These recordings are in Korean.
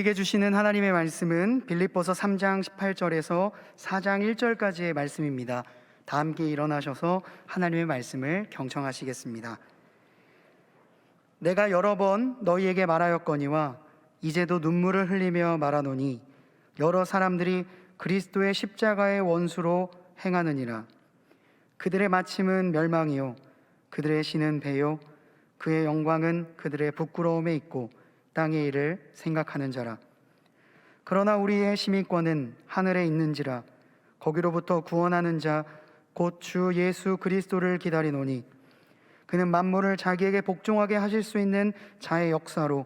우리에게 주시는 하나님의 말씀은 빌립보서 3장 18절에서 4장 1절까지의 말씀입니다. 다 함께 일어나셔서 하나님의 말씀을 경청하시겠습니다. 내가 여러 번 너희에게 말하였거니와 이제도 눈물을 흘리며 말하노니 여러 사람들이 그리스도의 십자가의 원수로 행하느니라. 그들의 마침은 멸망이요 그들의 신은 배요 그의 영광은 그들의 부끄러움에 있고 땅의 일을 생각하는 자라. 그러나 우리의 시민권은 하늘에 있는지라. 거기로부터 구원하는 자 곧 주 예수 그리스도를 기다리노니 그는 만물을 자기에게 복종하게 하실 수 있는 자의 역사로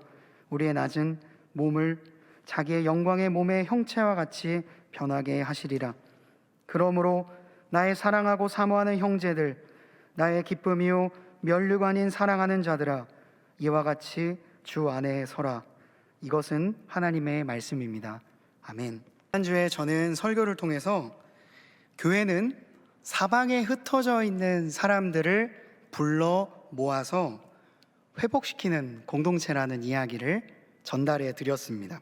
우리의 낮은 몸을 자기의 영광의 몸의 형체와 같이 변하게 하시리라. 그러므로 나의 사랑하고 사모하는 형제들, 나의 기쁨이요 면류관인 사랑하는 자들아, 이와 같이 주 안에 서라. 이것은 하나님의 말씀입니다. 아멘. 지난주에 저는 설교를 통해서 교회는 사방에 흩어져 있는 사람들을 불러 모아서 회복시키는 공동체라는 이야기를 전달해 드렸습니다.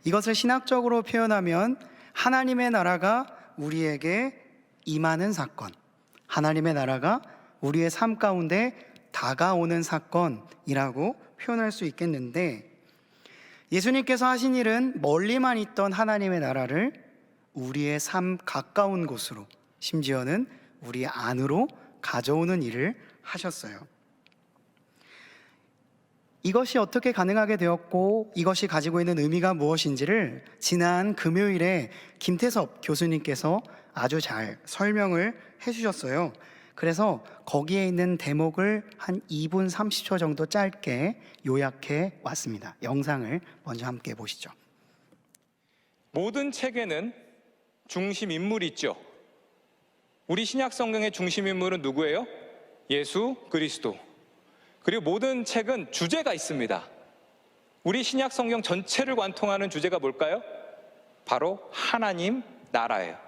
이것을 신학적으로 표현하면 하나님의 나라가 우리에게 임하는 사건, 하나님의 나라가 우리의 삶 가운데 다가오는 사건이라고 표현할 수 있겠는데, 예수님께서 하신 일은 멀리만 있던 하나님의 나라를 우리의 삶 가까운 곳으로, 심지어는 우리 안으로 가져오는 일을 하셨어요. 이것이 어떻게 가능하게 되었고 이것이 가지고 있는 의미가 무엇인지를 지난 금요일에 김태섭 교수님께서 아주 잘 설명을 해주셨어요. 그래서 거기에 있는 대목을 한 2분 30초 정도 짧게 요약해 왔습니다. 영상을 먼저 함께 보시죠. 모든 책에는 중심 인물이 있죠. 우리 신약 성경의 중심 인물은 누구예요? 예수 그리스도. 그리고 모든 책은 주제가 있습니다. 우리 신약 성경 전체를 관통하는 주제가 뭘까요? 바로 하나님 나라예요.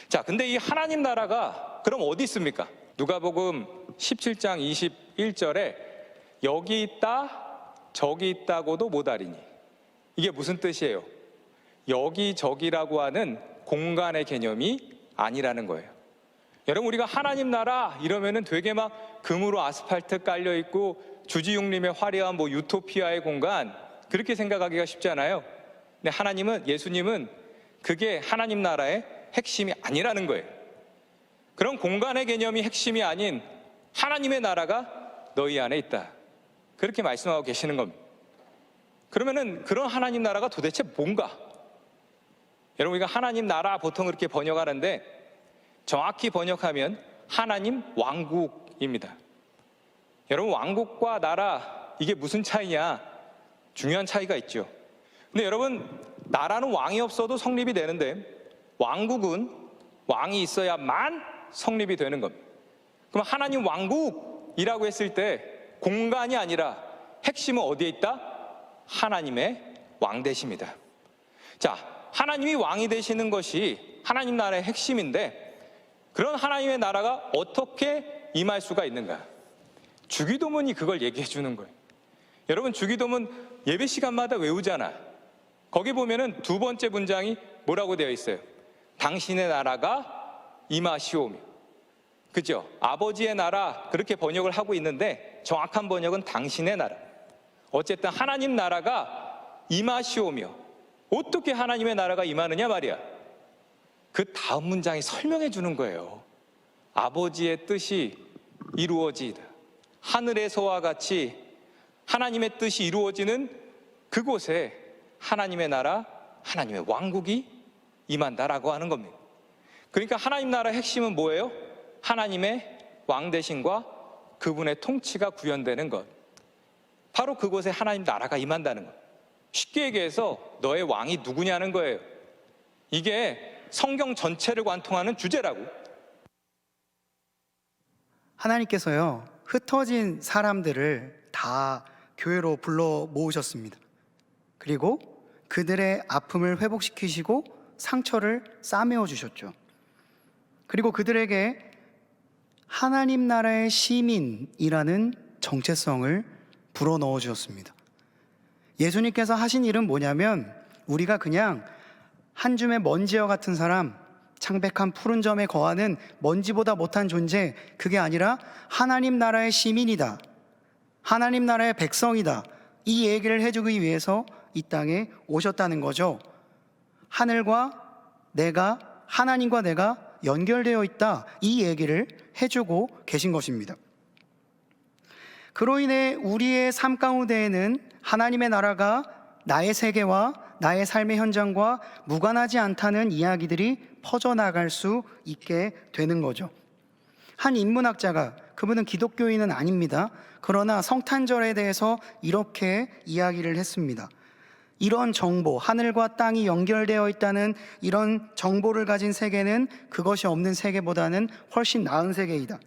자, 근데 이 하나님 나라가 그럼 어디 있습니까? 누가복음 17장 21절에 여기 있다 저기 있다고도 못하리니, 이게 무슨 뜻이에요? 여기저기라고 하는 공간의 개념이 아니라는 거예요. 여러분, 우리가 하나님 나라 이러면은 되게 막 금으로 아스팔트 깔려 있고 주지용림의 화려한 유토피아의 공간, 그렇게 생각하기가 쉽지 않아요. 근데 하나님은, 예수님은 그게 하나님 나라의 핵심이 아니라는 거예요. 그런 공간의 개념이 핵심이 아닌 하나님의 나라가 너희 안에 있다, 그렇게 말씀하고 계시는 겁니다. 그러면은 그런 하나님 나라가 도대체 뭔가? 여러분, 우리가 하나님 나라 보통 그렇게 번역하는데 정확히 번역하면 하나님 왕국입니다. 여러분, 왕국과 나라, 이게 무슨 차이냐? 중요한 차이가 있죠. 근데 여러분, 나라는 왕이 없어도 성립이 되는데 왕국은 왕이 있어야만 성립이 되는 겁니다. 그럼 하나님 왕국이라고 했을 때 공간이 아니라 핵심은 어디에 있다? 하나님의 왕되십니다. 자, 하나님이 왕이 되시는 것이 하나님 나라의 핵심인데, 그런 하나님의 나라가 어떻게 임할 수가 있는가? 주기도문이 그걸 얘기해 주는 거예요. 여러분, 주기도문 예배 시간마다 외우잖아. 거기 보면은 두 번째 문장이 뭐라고 되어 있어요? 당신의 나라가 임하시오며. 그죠? 아버지의 나라, 그렇게 번역을 하고 있는데 정확한 번역은 당신의 나라. 어쨌든 하나님 나라가 임하시오며. 어떻게 하나님의 나라가 임하느냐 말이야. 그 다음 문장이 설명해 주는 거예요. 아버지의 뜻이 이루어지이다. 하늘에서와 같이 하나님의 뜻이 이루어지는 그곳에 하나님의 나라, 하나님의 왕국이 임한다라고 하는 겁니다. 그러니까 하나님 나라의 핵심은 뭐예요? 하나님의 왕대신과 그분의 통치가 구현되는 것. 바로 그곳에 하나님 나라가 임한다는 것. 쉽게 얘기해서 너의 왕이 누구냐는 거예요. 이게 성경 전체를 관통하는 주제라고. 하나님께서요, 흩어진 사람들을 다 교회로 불러 모으셨습니다. 그리고 그들의 아픔을 회복시키시고 상처를 싸매어 주셨죠. 그리고 그들에게 하나님 나라의 시민이라는 정체성을 불어넣어 주셨습니다. 예수님께서 하신 일은 뭐냐면 우리가 그냥 한 줌의 먼지와 같은 사람, 창백한 푸른 점에 거하는 먼지보다 못한 존재, 그게 아니라 하나님 나라의 시민이다, 하나님 나라의 백성이다, 이 얘기를 해주기 위해서 이 땅에 오셨다는 거죠. 하나님과 내가 연결되어 있다, 이 얘기를 해주고 계신 것입니다. 그로 인해 우리의 삶 가운데에는 하나님의 나라가 나의 세계와 나의 삶의 현장과 무관하지 않다는 이야기들이 퍼져나갈 수 있게 되는 거죠. 한 인문학자가, 그분은 기독교인은 아닙니다. 그러나 성탄절에 대해서 이렇게 이야기를 했습니다. 이런 정보, 하늘과 땅이 연결되어 있다는 이런 정보를 가진 세계는 그것이 없는 세계보다는 훨씬 나은 세계이다.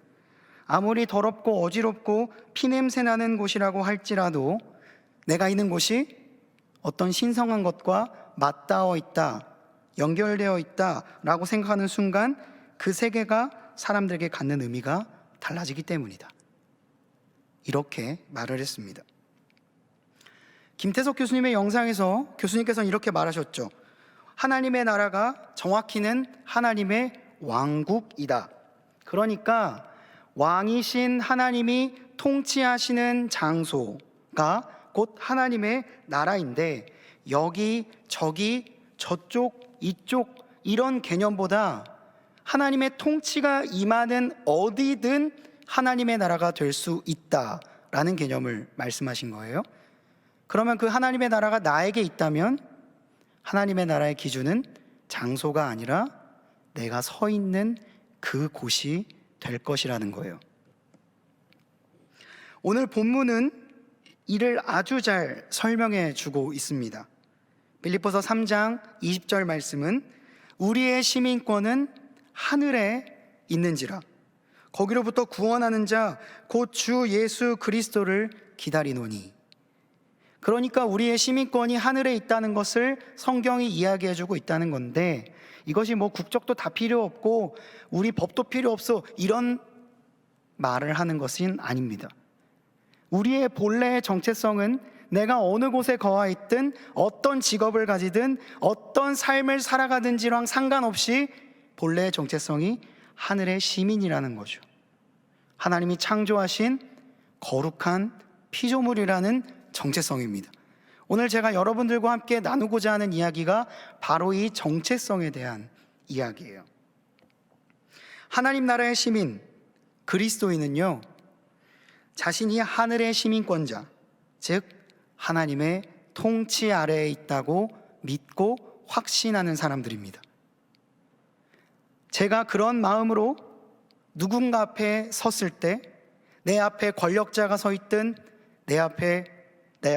아무리 더럽고 어지럽고 피냄새 나는 곳이라고 할지라도 내가 있는 곳이 어떤 신성한 것과 맞닿아 있다, 연결되어 있다라고 생각하는 순간 그 세계가 사람들에게 갖는 의미가 달라지기 때문이다, 이렇게 말을 했습니다. 김태석 교수님의 영상에서 교수님께서는 이렇게 말하셨죠. 하나님의 나라가 정확히는 하나님의 왕국이다. 그러니까 왕이신 하나님이 통치하시는 장소가 곧 하나님의 나라인데, 여기 저기 저쪽 이쪽 이런 개념보다 하나님의 통치가 임하는 어디든 하나님의 나라가 될 수 있다라는 개념을 말씀하신 거예요. 그러면 그 하나님의 나라가 나에게 있다면 하나님의 나라의 기준은 장소가 아니라 내가 서 있는 그 곳이 될 것이라는 거예요. 오늘 본문은 이를 아주 잘 설명해 주고 있습니다. 빌립보서 3장 20절 말씀은 우리의 시민권은 하늘에 있는지라 거기로부터 구원하는 자 곧 주 예수 그리스도를 기다리노니. 그러니까 우리의 시민권이 하늘에 있다는 것을 성경이 이야기해 주고 있다는 건데, 이것이 뭐 국적도 다 필요 없고 우리 법도 필요 없어 이런 말을 하는 것은 아닙니다. 우리의 본래의 정체성은 내가 어느 곳에 거하 있든 어떤 직업을 가지든 어떤 삶을 살아가든지랑 상관없이 본래의 정체성이 하늘의 시민이라는 거죠. 하나님이 창조하신 거룩한 피조물이라는 정체성입니다. 오늘 제가 여러분들과 함께 나누고자 하는 이야기가 바로 이 정체성에 대한 이야기예요. 하나님 나라의 시민 그리스도인은요, 자신이 하늘의 시민권자, 즉 하나님의 통치 아래에 있다고 믿고 확신하는 사람들입니다. 제가 그런 마음으로 누군가 앞에 섰을 때, 내 앞에 권력자가 서 있든 내 앞에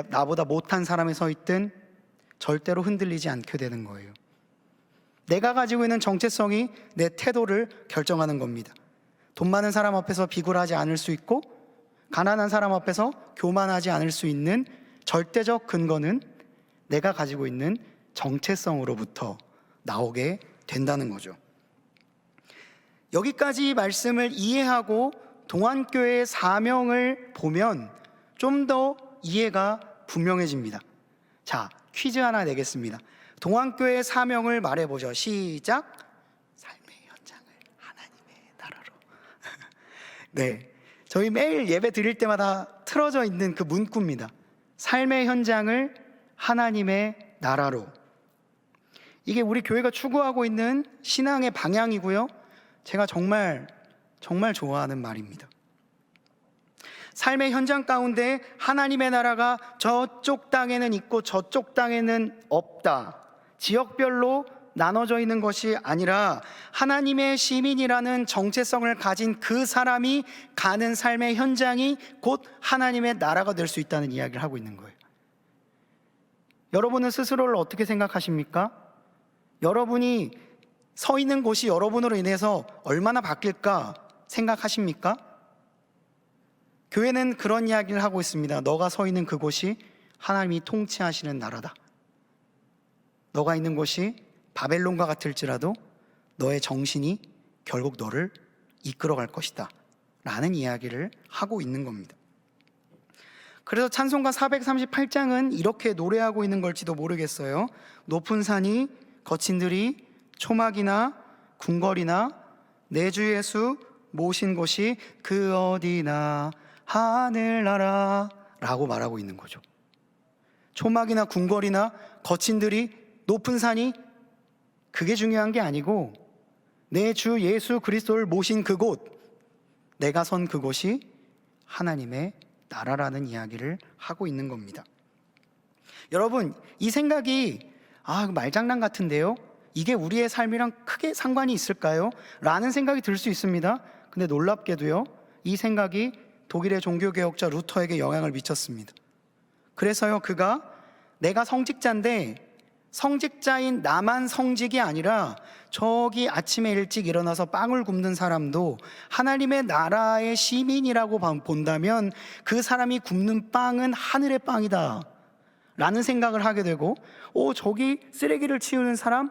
나보다 못한 사람이 서 있든 절대로 흔들리지 않게 되는 거예요. 내가 가지고 있는 정체성이 내 태도를 결정하는 겁니다. 돈 많은 사람 앞에서 비굴하지 않을 수 있고, 가난한 사람 앞에서 교만하지 않을 수 있는 절대적 근거는 내가 가지고 있는 정체성으로부터 나오게 된다는 거죠. 여기까지 말씀을 이해하고 동안교회의 사명을 보면 좀 더 이해가 분명해집니다. 자, 퀴즈 하나 내겠습니다. 동안교회의 사명을 말해보죠. 시작. 삶의 현장을 하나님의 나라로. 네, 저희 매일 예배 드릴 때마다 틀어져 있는 그 문구입니다. 삶의 현장을 하나님의 나라로. 이게 우리 교회가 추구하고 있는 신앙의 방향이고요, 제가 정말 좋아하는 말입니다. 삶의 현장 가운데 하나님의 나라가 저쪽 땅에는 있고 저쪽 땅에는 없다, 지역별로 나눠져 있는 것이 아니라 하나님의 시민이라는 정체성을 가진 그 사람이 가는 삶의 현장이 곧 하나님의 나라가 될 수 있다는 이야기를 하고 있는 거예요. 여러분은 스스로를 어떻게 생각하십니까? 여러분이 서 있는 곳이 여러분으로 인해서 얼마나 바뀔까 생각하십니까? 교회는 그런 이야기를 하고 있습니다. 너가 서 있는 그곳이 하나님이 통치하시는 나라다. 너가 있는 곳이 바벨론과 같을지라도 너의 정신이 결국 너를 이끌어갈 것이다 라는 이야기를 하고 있는 겁니다. 그래서 찬송가 438장은 이렇게 노래하고 있는 걸지도 모르겠어요. 높은 산이 거친 들이 초막이나 궁궐이나 내 주 예수 모신 곳이 그 어디나 하늘나라 라고 말하고 있는 거죠. 초막이나 궁궐이나 거친 들이 높은 산이 그게 중요한 게 아니고 내 주 예수 그리스도를 모신 그곳, 내가 선 그곳이 하나님의 나라라는 이야기를 하고 있는 겁니다. 여러분, 이 생각이 말장난 같은데요? 이게 우리의 삶이랑 크게 상관이 있을까요? 라는 생각이 들 수 있습니다. 근데 놀랍게도요, 이 생각이 독일의 종교개혁자 루터에게 영향을 미쳤습니다. 그래서요, 그가 내가 성직자인데 성직자인 나만 성직이 아니라 저기 아침에 일찍 일어나서 빵을 굽는 사람도 하나님의 나라의 시민이라고 본다면 그 사람이 굽는 빵은 하늘의 빵이다 라는 생각을 하게 되고, 저기 쓰레기를 치우는 사람,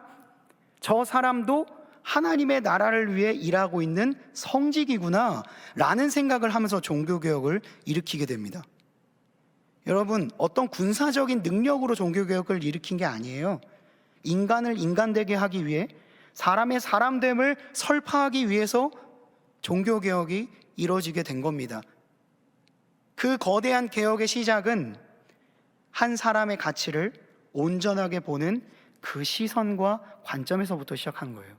저 사람도 하나님의 나라를 위해 일하고 있는 성직이구나 라는 생각을 하면서 종교개혁을 일으키게 됩니다. 여러분, 어떤 군사적인 능력으로 종교개혁을 일으킨 게 아니에요. 인간을 인간되게 하기 위해, 사람의 사람됨을 설파하기 위해서 종교개혁이 이루어지게 된 겁니다. 그 거대한 개혁의 시작은 한 사람의 가치를 온전하게 보는 그 시선과 관점에서부터 시작한 거예요.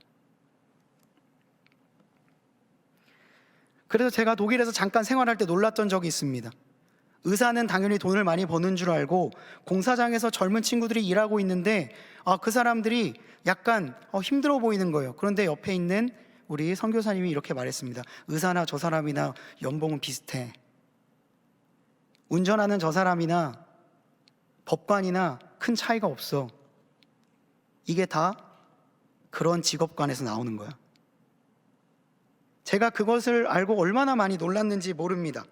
그래서 제가 독일에서 잠깐 생활할 때 놀랐던 적이 있습니다. 의사는 당연히 돈을 많이 버는 줄 알고 공사장에서 젊은 친구들이 일하고 있는데 그 사람들이 약간 힘들어 보이는 거예요. 그런데 옆에 있는 우리 선교사님이 이렇게 말했습니다. 의사나 저 사람이나 연봉은 비슷해. 운전하는 저 사람이나 법관이나 큰 차이가 없어. 이게 다 그런 직업관에서 나오는 거야. 제가 그것을 알고 얼마나 많이 놀랐는지 모릅니다.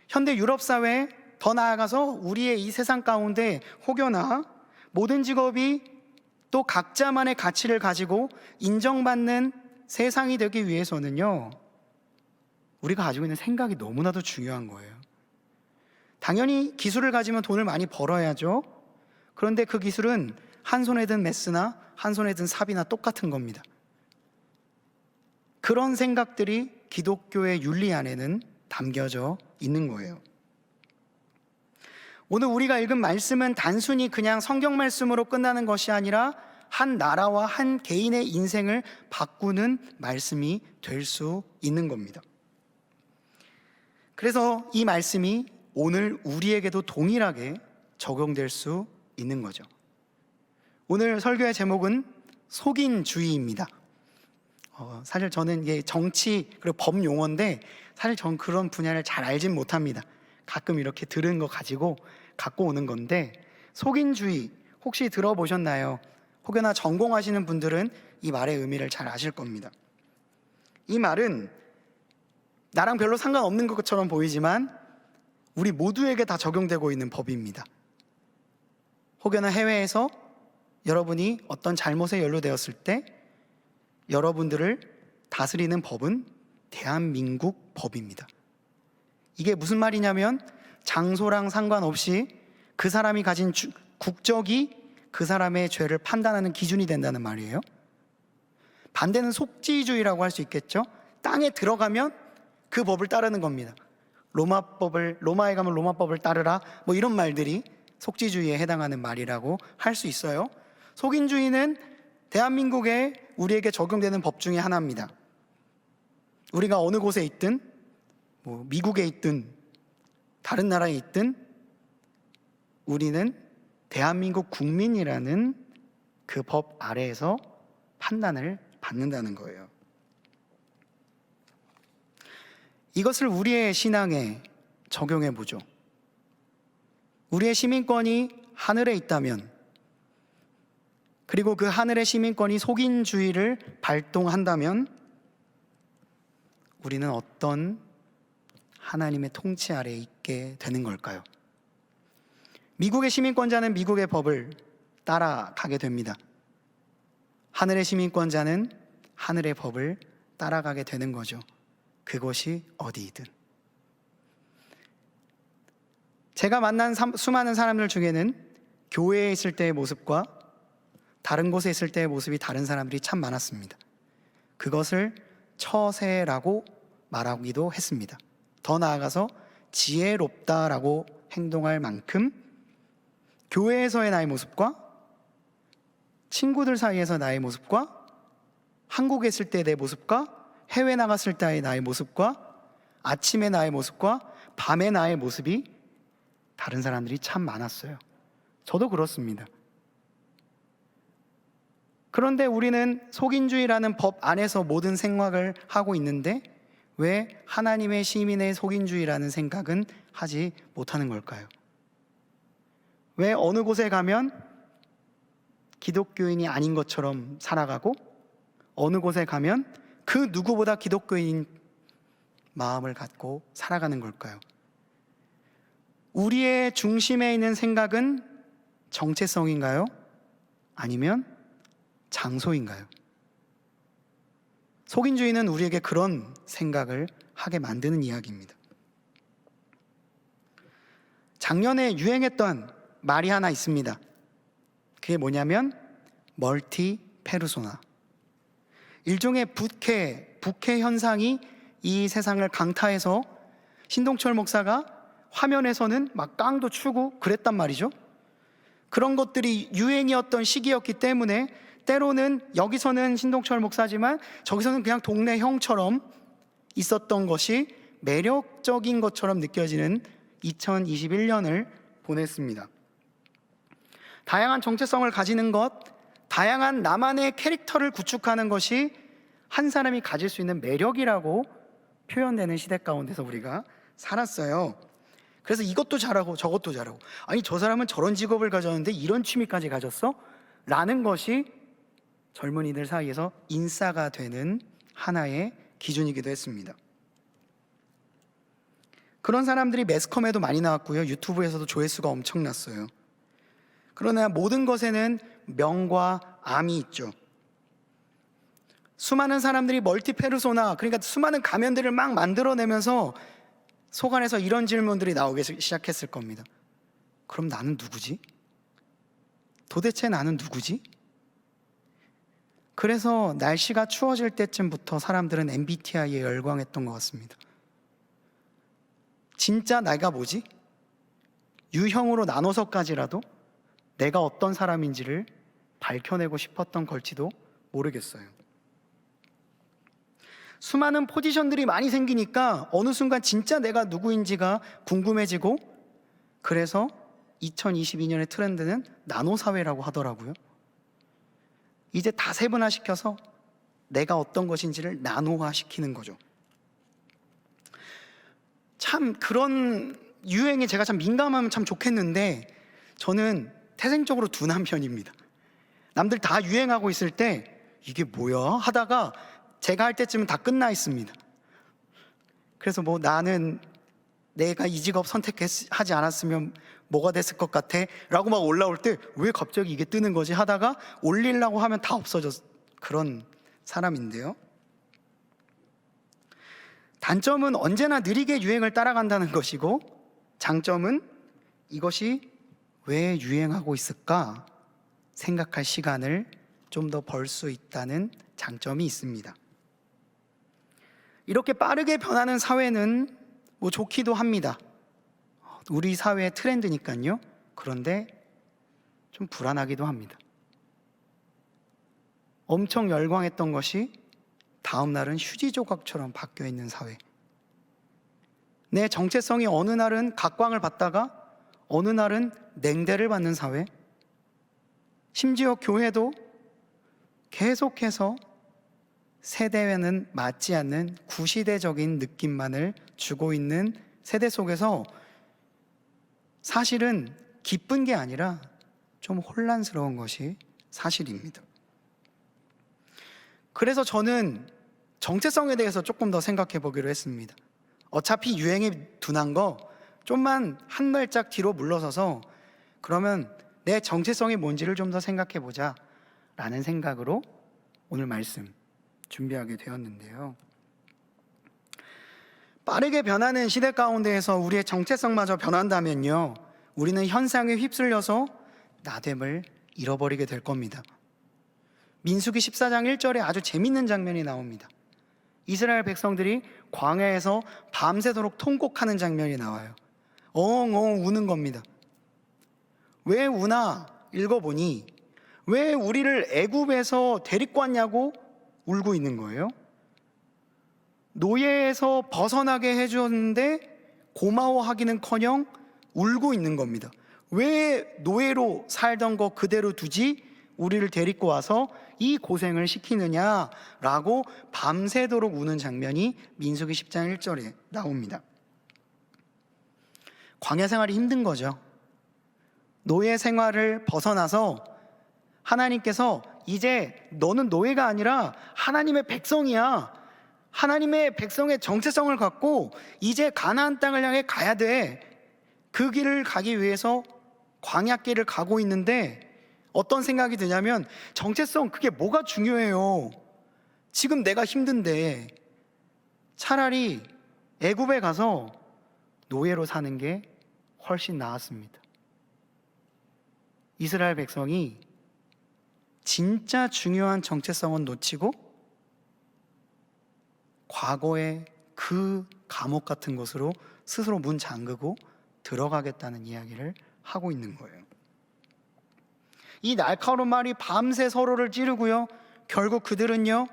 현대 유럽 사회에 더 나아가서 우리의 이 세상 가운데 혹여나 모든 직업이 또 각자만의 가치를 가지고 인정받는 세상이 되기 위해서는요, 우리가 가지고 있는 생각이 너무나도 중요한 거예요. 당연히 기술을 가지면 돈을 많이 벌어야죠. 그런데 그 기술은 한 손에 든 메스나 한 손에 든 삽이나 똑같은 겁니다. 그런 생각들이 기독교의 윤리 안에는 담겨져 있는 거예요. 오늘 우리가 읽은 말씀은 단순히 그냥 성경 말씀으로 끝나는 것이 아니라 한 나라와 한 개인의 인생을 바꾸는 말씀이 될 수 있는 겁니다. 그래서 이 말씀이 오늘 우리에게도 동일하게 적용될 수 있는 거죠. 오늘 설교의 제목은 속인주의입니다. 사실 저는 이게 정치 그리고 법 용어인데 사실 전 그런 분야를 잘 알진 못합니다. 가끔 이렇게 들은 거 가지고 갖고 오는 건데, 속인주의 혹시 들어보셨나요? 혹여나 전공하시는 분들은 이 말의 의미를 잘 아실 겁니다. 이 말은 나랑 별로 상관없는 것처럼 보이지만 우리 모두에게 다 적용되고 있는 법입니다. 혹여나 해외에서 여러분이 어떤 잘못에 연루되었을 때 여러분들을 다스리는 법은 대한민국 법입니다. 이게 무슨 말이냐면 장소랑 상관없이 그 사람이 가진 국적이 그 사람의 죄를 판단하는 기준이 된다는 말이에요. 반대는 속지주의라고 할 수 있겠죠. 땅에 들어가면 그 법을 따르는 겁니다. 로마에 가면 로마법을 따르라, 뭐 이런 말들이 속지주의에 해당하는 말이라고 할 수 있어요. 속인주의는 대한민국에 우리에게 적용되는 법 중에 하나입니다. 우리가 어느 곳에 있든, 미국에 있든 다른 나라에 있든 우리는 대한민국 국민이라는 그 법 아래에서 판단을 받는다는 거예요. 이것을 우리의 신앙에 적용해 보죠. 우리의 시민권이 하늘에 있다면, 그리고 그 하늘의 시민권이 속인주의를 발동한다면 우리는 어떤 하나님의 통치 아래에 있게 되는 걸까요? 미국의 시민권자는 미국의 법을 따라가게 됩니다. 하늘의 시민권자는 하늘의 법을 따라가게 되는 거죠. 그곳이 어디이든. 제가 만난 수많은 사람들 중에는 교회에 있을 때의 모습과 다른 곳에 있을 때의 모습이 다른 사람들이 참 많았습니다. 그것을 처세라고 말하기도 했습니다. 더 나아가서 지혜롭다라고 행동할 만큼 교회에서의 나의 모습과 친구들 사이에서 나의 모습과 한국에 있을 때 내 모습과 해외 나갔을 때의 나의 모습과 아침에 나의 모습과 밤에 나의 모습이 다른 사람들이 참 많았어요. 저도 그렇습니다. 그런데 우리는 속인주의라는 법 안에서 모든 생각을 하고 있는데 왜 하나님의 시민의 속인주의라는 생각은 하지 못하는 걸까요? 왜 어느 곳에 가면 기독교인이 아닌 것처럼 살아가고 어느 곳에 가면 그 누구보다 기독교인 마음을 갖고 살아가는 걸까요? 우리의 중심에 있는 생각은 정체성인가요? 아니면 장소인가요? 속인주의는 우리에게 그런 생각을 하게 만드는 이야기입니다. 작년에 유행했던 말이 하나 있습니다. 그게 뭐냐면 멀티 페르소나. 일종의 부캐 현상이 이 세상을 강타해서 신동철 목사가 화면에서는 막 깡도 추고 그랬단 말이죠. 그런 것들이 유행이었던 시기였기 때문에 때로는 여기서는 신동철 목사지만 저기서는 그냥 동네 형처럼 있었던 것이 매력적인 것처럼 느껴지는 2021년을 보냈습니다. 다양한 정체성을 가지는 것, 다양한 나만의 캐릭터를 구축하는 것이 한 사람이 가질 수 있는 매력이라고 표현되는 시대 가운데서 우리가 살았어요. 그래서 이것도 잘하고 저것도 잘하고, 아니 저 사람은 저런 직업을 가졌는데 이런 취미까지 가졌어? 라는 것이 젊은이들 사이에서 인싸가 되는 하나의 기준이기도 했습니다. 그런 사람들이 매스컴에도 많이 나왔고요, 유튜브에서도 조회수가 엄청났어요. 그러나 모든 것에는 명과 암이 있죠. 수많은 사람들이 멀티페르소나, 그러니까 수많은 가면들을 막 만들어내면서 속 안에서 이런 질문들이 나오기 시작했을 겁니다. 그럼 나는 누구지? 도대체 나는 누구지? 그래서 날씨가 추워질 때쯤부터 사람들은 MBTI에 열광했던 것 같습니다. 진짜 내가 뭐지? 유형으로 나눠서까지라도 내가 어떤 사람인지를 밝혀내고 싶었던 걸지도 모르겠어요. 수많은 포지션들이 많이 생기니까 어느 순간 진짜 내가 누구인지가 궁금해지고, 그래서 2022년의 트렌드는 나노사회라고 하더라고요. 이제 다 세분화시켜서 내가 어떤 것인지를 나노화시키는 거죠. 참 그런 유행에 제가 참 민감하면 참 좋겠는데 저는 태생적으로 둔한 편입니다. 남들 다 유행하고 있을 때 이게 뭐야 하다가 제가 할 때쯤은 다 끝나 있습니다. 그래서 뭐 나는 내가 이 직업 선택하지 않았으면 뭐가 됐을 것 같아? 라고 막 올라올 때 왜 갑자기 이게 뜨는 거지? 하다가 올리려고 하면 다 없어졌, 그런 사람인데요. 단점은 언제나 느리게 유행을 따라간다는 것이고, 장점은 이것이 왜 유행하고 있을까 생각할 시간을 좀 더 벌 수 있다는 장점이 있습니다. 이렇게 빠르게 변하는 사회는 뭐 좋기도 합니다. 우리 사회의 트렌드니까요. 그런데 좀 불안하기도 합니다. 엄청 열광했던 것이 다음 날은 휴지 조각처럼 바뀌어 있는 사회. 내 정체성이 어느 날은 각광을 받다가 어느 날은 냉대를 받는 사회. 심지어 교회도 계속해서 세대와는 맞지 않는 구시대적인 느낌만을 주고 있는 세대 속에서 사실은 기쁜 게 아니라 좀 혼란스러운 것이 사실입니다. 그래서 저는 정체성에 대해서 조금 더 생각해 보기로 했습니다. 어차피 유행에 둔한 거 좀만 한 발짝 뒤로 물러서서 그러면 내 정체성이 뭔지를 좀 더 생각해 보자 라는 생각으로 오늘 말씀 준비하게 되었는데요. 빠르게 변하는 시대 가운데에서 우리의 정체성마저 변한다면요, 우리는 현상에 휩쓸려서 나됨을 잃어버리게 될 겁니다. 민수기 14장 1절에 아주 재밌는 장면이 나옵니다. 이스라엘 백성들이 광야에서 밤새도록 통곡하는 장면이 나와요. 엉엉 우는 겁니다. 왜 우나 읽어보니 왜 우리를 애굽에서 데리고 왔냐고 울고 있는 거예요. 노예에서 벗어나게 해줬는데 고마워하기는커녕 울고 있는 겁니다. 왜 노예로 살던 거 그대로 두지 우리를 데리고 와서 이 고생을 시키느냐라고 밤새도록 우는 장면이 민수기 10장 1절에 나옵니다. 광야 생활이 힘든 거죠. 노예 생활을 벗어나서 하나님께서 이제 너는 노예가 아니라 하나님의 백성이야. 하나님의 백성의 정체성을 갖고 이제 가나안 땅을 향해 가야 돼. 그 길을 가기 위해서 광야길을 가고 있는데 어떤 생각이 드냐면, 정체성 그게 뭐가 중요해요. 지금 내가 힘든데 차라리 애굽에 가서 노예로 사는 게 훨씬 나았습니다. 이스라엘 백성이 진짜 중요한 정체성은 놓치고 과거의 그 감옥 같은 곳으로 스스로 문 잠그고 들어가겠다는 이야기를 하고 있는 거예요. 이 날카로운 말이 밤새 서로를 찌르고요, 결국 그들은요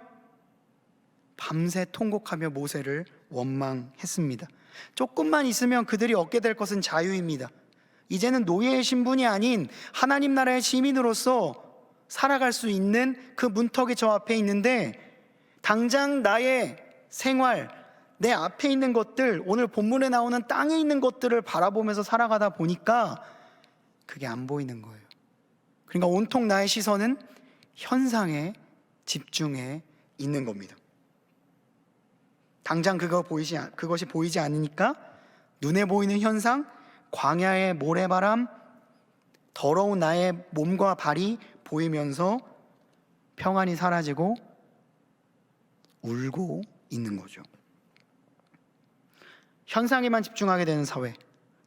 밤새 통곡하며 모세를 원망했습니다. 조금만 있으면 그들이 얻게 될 것은 자유입니다. 이제는 노예의 신분이 아닌 하나님 나라의 시민으로서 살아갈 수 있는 그 문턱이 저 앞에 있는데, 당장 나의 생활, 내 앞에 있는 것들, 오늘 본문에 나오는 땅에 있는 것들을 바라보면서 살아가다 보니까 그게 안 보이는 거예요. 그러니까 온통 나의 시선은 현상에 집중해 있는 겁니다. 당장 그것이 보이지 않으니까 눈에 보이는 현상, 광야의 모래바람, 더러운 나의 몸과 발이 보이면서 평안이 사라지고 울고 있는 거죠. 현상에만 집중하게 되는 사회,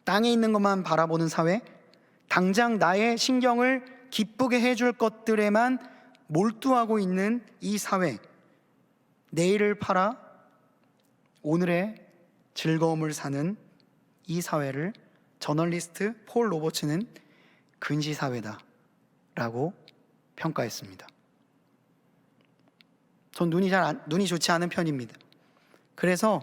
땅에 있는 것만 바라보는 사회, 당장 나의 신경을 기쁘게 해줄 것들에만 몰두하고 있는 이 사회, 내일을 팔아 오늘의 즐거움을 사는 이 사회를 저널리스트 폴 로버츠는 근시사회다 라고 평가했습니다. 전 눈이 좋지 않은 편입니다. 그래서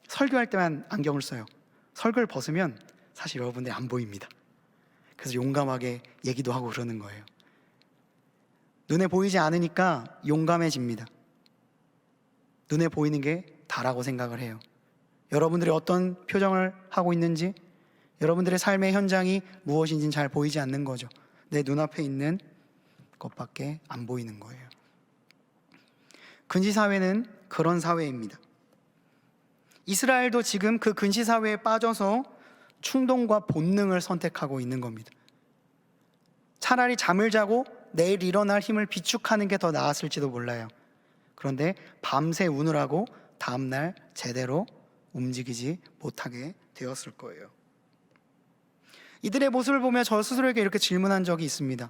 설교할 때만 안경을 써요. 설교를 벗으면 사실 여러분들이 안 보입니다. 그래서 용감하게 얘기도 하고 그러는 거예요. 눈에 보이지 않으니까 용감해집니다. 눈에 보이는 게 다라고 생각을 해요. 여러분들이 어떤 표정을 하고 있는지, 여러분들의 삶의 현장이 무엇인지는 잘 보이지 않는 거죠. 내 눈앞에 있는 것밖에 안 보이는 거예요. 근시사회는 그런 사회입니다. 이스라엘도 지금 그 근시사회에 빠져서 충동과 본능을 선택하고 있는 겁니다. 차라리 잠을 자고 내일 일어날 힘을 비축하는 게 더 나았을지도 몰라요. 그런데 밤새 우느라고 다음날 제대로 움직이지 못하게 되었을 거예요. 이들의 모습을 보며 저 스스로에게 이렇게 질문한 적이 있습니다.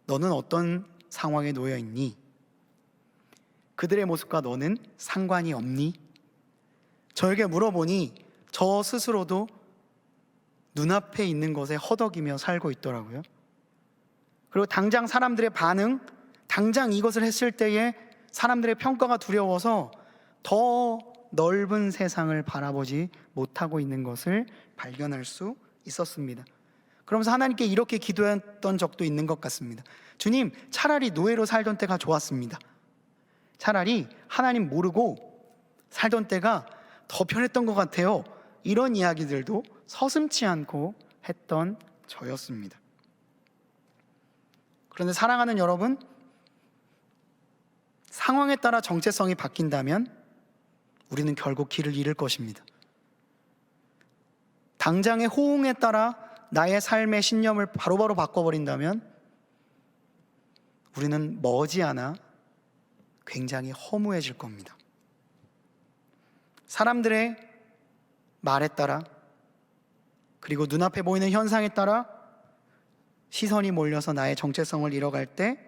너는 어떤 상황에 놓여 있니? 그들의 모습과 너는 상관이 없니? 저에게 물어보니 저 스스로도 눈앞에 있는 것에 허덕이며 살고 있더라고요. 그리고 당장 사람들의 반응, 당장 이것을 했을 때에 사람들의 평가가 두려워서 더 넓은 세상을 바라보지 못하고 있는 것을 발견할 수 있었습니다. 그러면서 하나님께 이렇게 기도했던 적도 있는 것 같습니다. 주님, 차라리 노예로 살던 때가 좋았습니다. 차라리 하나님 모르고 살던 때가 더 편했던 것 같아요. 이런 이야기들도 서슴지 않고 했던 저였습니다. 그런데 사랑하는 여러분, 상황에 따라 정체성이 바뀐다면 우리는 결국 길을 잃을 것입니다. 당장의 호응에 따라 나의 삶의 신념을 바로바로 바꿔버린다면 우리는 머지않아 굉장히 허무해질 겁니다. 사람들의 말에 따라, 그리고 눈앞에 보이는 현상에 따라 시선이 몰려서 나의 정체성을 잃어갈 때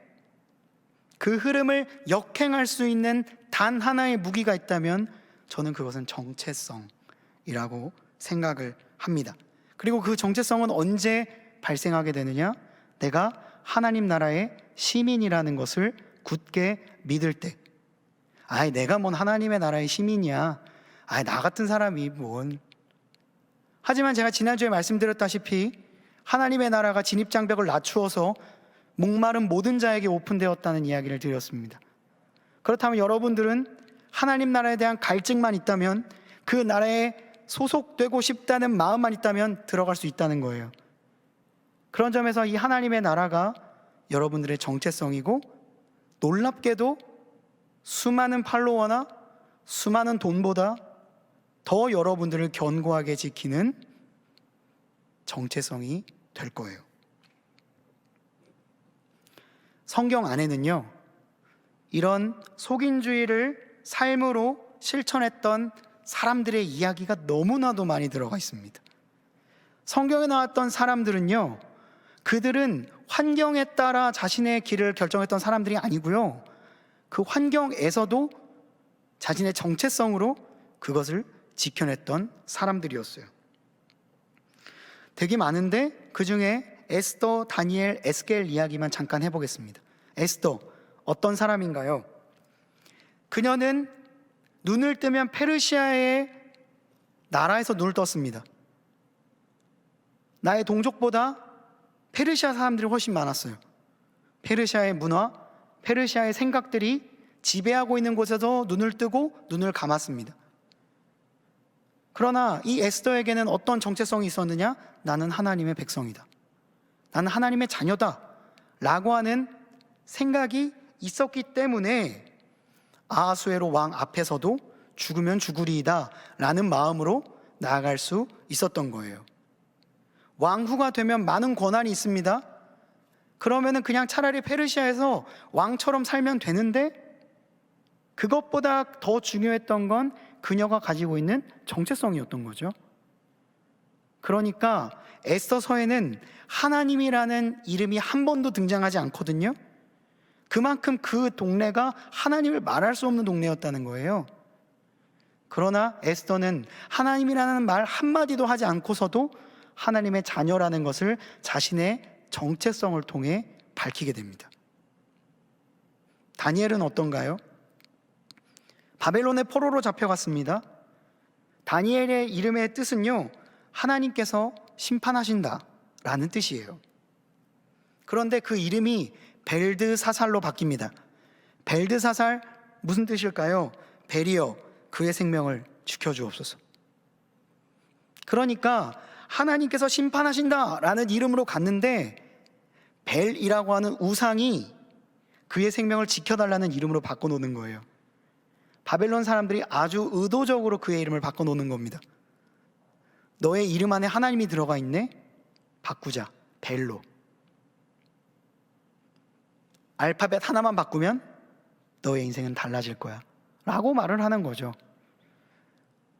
그 흐름을 역행할 수 있는 단 하나의 무기가 있다면 저는 그것은 정체성이라고 생각을 합니다. 그리고 그 정체성은 언제 발생하게 되느냐? 내가 하나님 나라의 시민이라는 것을 굳게 믿을 때. 내가 뭔 하나님의 나라의 시민이야. 나 같은 사람이 뭔. 하지만 제가 지난주에 말씀드렸다시피 하나님의 나라가 진입장벽을 낮추어서 목마른 모든 자에게 오픈되었다는 이야기를 드렸습니다. 그렇다면 여러분들은 하나님 나라에 대한 갈증만 있다면, 그 나라에 소속되고 싶다는 마음만 있다면 들어갈 수 있다는 거예요. 그런 점에서 이 하나님의 나라가 여러분들의 정체성이고, 놀랍게도 수많은 팔로워나 수많은 돈보다 더 여러분들을 견고하게 지키는 정체성이 될 거예요. 성경 안에는요, 이런 속인주의를 삶으로 실천했던 사람들의 이야기가 너무나도 많이 들어가 있습니다. 성경에 나왔던 사람들은요, 그들은 환경에 따라 자신의 길을 결정했던 사람들이 아니고요, 그 환경에서도 자신의 정체성으로 그것을 지켜냈던 사람들이었어요. 되게 많은데 그 중에 에스더, 다니엘, 에스겔 이야기만 잠깐 해보겠습니다. 에스더, 어떤 사람인가요? 그녀는 눈을 뜨면 페르시아의 나라에서 눈을 떴습니다. 나의 동족보다 페르시아 사람들이 훨씬 많았어요. 페르시아의 문화, 페르시아의 생각들이 지배하고 있는 곳에서 눈을 뜨고 눈을 감았습니다. 그러나 이 에스더에게는 어떤 정체성이 있었느냐? 나는 하나님의 백성이다, 나는 하나님의 자녀다 라고 하는 생각이 있었기 때문에 아하수에로 왕 앞에서도 죽으면 죽으리이다 라는 마음으로 나아갈 수 있었던 거예요. 왕후가 되면 많은 권한이 있습니다. 그러면은 그냥 차라리 페르시아에서 왕처럼 살면 되는데, 그것보다 더 중요했던 건 그녀가 가지고 있는 정체성이었던 거죠. 그러니까 에스더서에는 하나님이라는 이름이 한 번도 등장하지 않거든요. 그만큼 그 동네가 하나님을 말할 수 없는 동네였다는 거예요. 그러나 에스더는 하나님이라는 말 한마디도 하지 않고서도 하나님의 자녀라는 것을 자신의 정체성을 통해 밝히게 됩니다. 다니엘은 어떤가요? 바벨론의 포로로 잡혀갔습니다. 다니엘의 이름의 뜻은요, 하나님께서 심판하신다 라는 뜻이에요. 그런데 그 이름이 벨드사살로 바뀝니다. 벨드사살, 무슨 뜻일까요? 벨이여, 그의 생명을 지켜주옵소서. 그러니까 하나님께서 심판하신다 라는 이름으로 갔는데, 벨이라고 하는 우상이 그의 생명을 지켜달라는 이름으로 바꿔놓는 거예요. 바벨론 사람들이 아주 의도적으로 그의 이름을 바꿔놓는 겁니다. 너의 이름 안에 하나님이 들어가 있네? 바꾸자, 벨로. 알파벳 하나만 바꾸면 너의 인생은 달라질 거야 라고 말을 하는 거죠.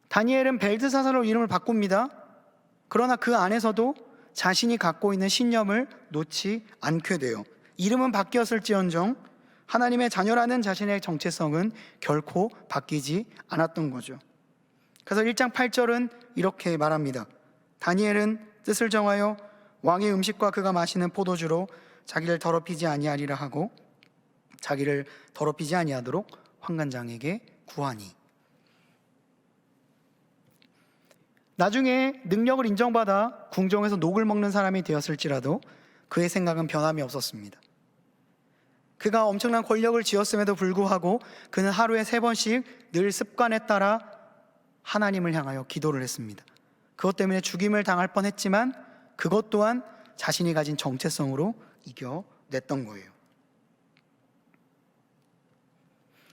다니엘은 벨드사살로 이름을 바꿉니다. 그러나 그 안에서도 자신이 갖고 있는 신념을 놓지 않게 돼요. 이름은 바뀌었을지언정 하나님의 자녀라는 자신의 정체성은 결코 바뀌지 않았던 거죠. 그래서 1장 8절은 이렇게 말합니다. 다니엘은 뜻을 정하여 왕의 음식과 그가 마시는 포도주로 자기를 더럽히지 아니하리라 하고 자기를 더럽히지 아니하도록 환관장에게 구하니. 나중에 능력을 인정받아 궁정에서 녹을 먹는 사람이 되었을지라도 그의 생각은 변함이 없었습니다. 그가 엄청난 권력을 쥐었음에도 불구하고 그는 하루에 3번씩 늘 습관에 따라 하나님을 향하여 기도를 했습니다. 그것 때문에 죽임을 당할 뻔했지만 그것 또한 자신이 가진 정체성으로 이겨냈던 거예요.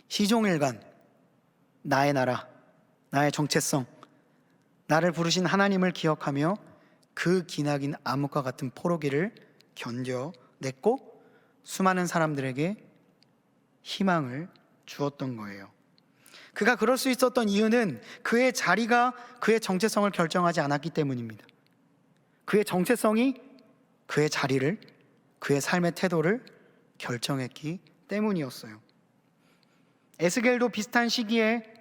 시종일관 나의 나라, 나의 정체성, 나를 부르신 하나님을 기억하며 그 기나긴 암흑과 같은 포로기를 견뎌냈고 수많은 사람들에게 희망을 주었던 거예요. 그가 그럴 수 있었던 이유는 그의 자리가 그의 정체성을 결정하지 않았기 때문입니다. 그의 정체성이 그의 자리를, 그의 삶의 태도를 결정했기 때문이었어요. 에스겔도 비슷한 시기에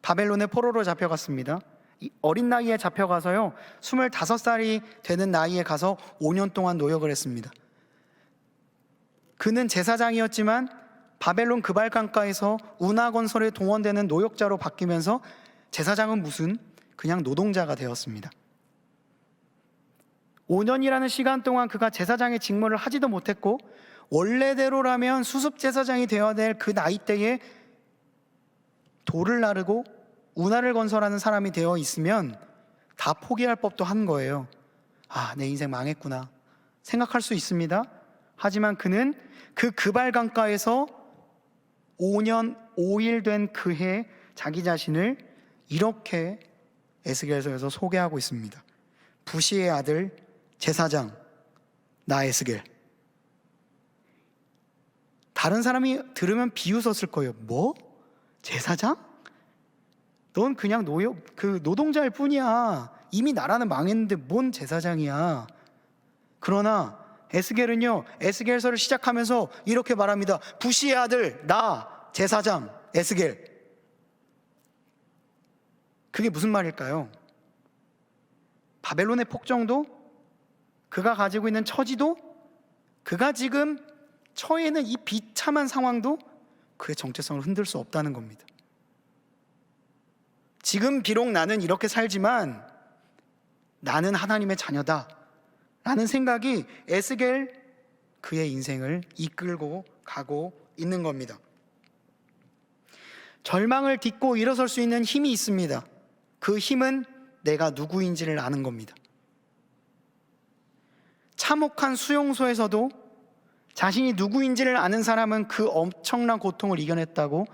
바벨론의 포로로 잡혀갔습니다. 어린 나이에 잡혀가서요, 25살이 되는 나이에 가서 5년 동안 노역을 했습니다. 그는 제사장이었지만 바벨론 그발강가에서 운하건설에 동원되는 노역자로 바뀌면서 제사장은 무슨 그냥 노동자가 되었습니다. 5년이라는 시간 동안 그가 제사장의 직무를 하지도 못했고, 원래대로라면 수습제사장이 되어야 될 그 나이대에 돌을 나르고 운하를 건설하는 사람이 되어 있으면 다 포기할 법도 한 거예요. 아, 내 인생 망했구나 생각할 수 있습니다. 하지만 그는 그 그발강가에서 5년 5일 된 그해 자기 자신을 이렇게 에스겔서에서 소개하고 있습니다. 부시의 아들 제사장 나 에스겔. 다른 사람이 들으면 비웃었을 거예요. 뭐? 제사장? 넌 그냥 노동자일 뿐이야. 이미 나라는 망했는데 뭔 제사장이야. 그러나 에스겔은요, 에스겔서를 시작하면서 이렇게 말합니다. 부시의 아들 나 제사장 에스겔. 그게 무슨 말일까요? 바벨론의 폭정도, 그가 가지고 있는 처지도, 그가 지금 처해 있는 이 비참한 상황도 그의 정체성을 흔들 수 없다는 겁니다. 지금 비록 나는 이렇게 살지만 나는 하나님의 자녀다 라는 생각이 에스겔 그의 인생을 이끌고 가고 있는 겁니다. 절망을 딛고 일어설 수 있는 힘이 있습니다. 그 힘은 내가 누구인지를 아는 겁니다. 참혹한 수용소에서도 자신이 누구인지를 아는 사람은 그 엄청난 고통을 이겨냈다고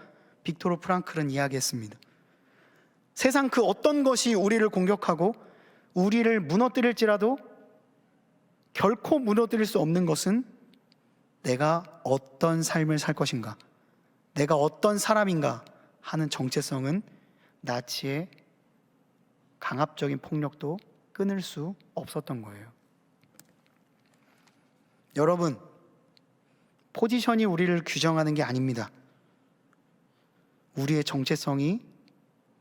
빅토르 프랑클은 이야기했습니다. 세상 그 어떤 것이 우리를 공격하고 우리를 무너뜨릴지라도 결코 무너뜨릴 수 없는 것은 내가 어떤 삶을 살 것인가, 내가 어떤 사람인가 하는 정체성은 나치의 강압적인 폭력도 끊을 수 없었던 거예요. 여러분, 포지션이 우리를 규정하는 게 아닙니다. 우리의 정체성이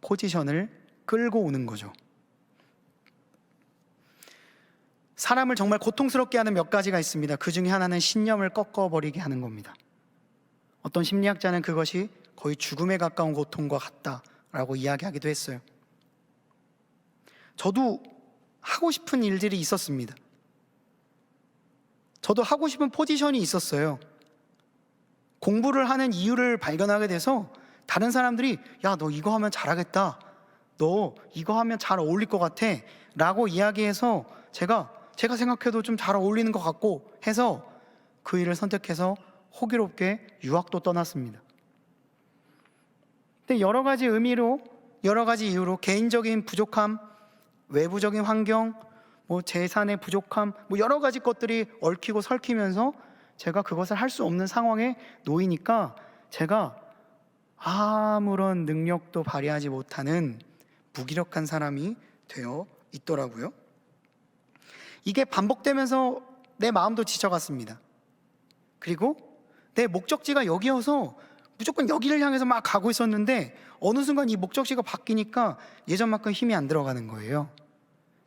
포지션을 끌고 오는 거죠. 사람을 정말 고통스럽게 하는 몇 가지가 있습니다. 그 중에 하나는 신념을 꺾어버리게 하는 겁니다. 어떤 심리학자는 그것이 거의 죽음에 가까운 고통과 같다라고 이야기하기도 했어요. 저도 하고 싶은 일들이 있었습니다. 저도 하고 싶은 포지션이 있었어요. 공부를 하는 이유를 발견하게 돼서 다른 사람들이 야, 너 이거 하면 잘하겠다, 너 이거 하면 잘 어울릴 것 같아 라고 이야기해서 제가 생각해도 좀 잘 어울리는 것 같고 해서 그 일을 선택해서 호기롭게 유학도 떠났습니다. 근데 여러 가지 의미로, 여러 가지 이유로 개인적인 부족함, 외부적인 환경, 재산의 부족함, 여러 가지 것들이 얽히고 설키면서 제가 그것을 할 수 없는 상황에 놓이니까 제가 아무런 능력도 발휘하지 못하는 무기력한 사람이 되어 있더라고요. 이게 반복되면서 내 마음도 지쳐갔습니다. 그리고 내 목적지가 여기여서 무조건 여기를 향해서 막 가고 있었는데 어느 순간 이 목적지가 바뀌니까 예전만큼 힘이 안 들어가는 거예요.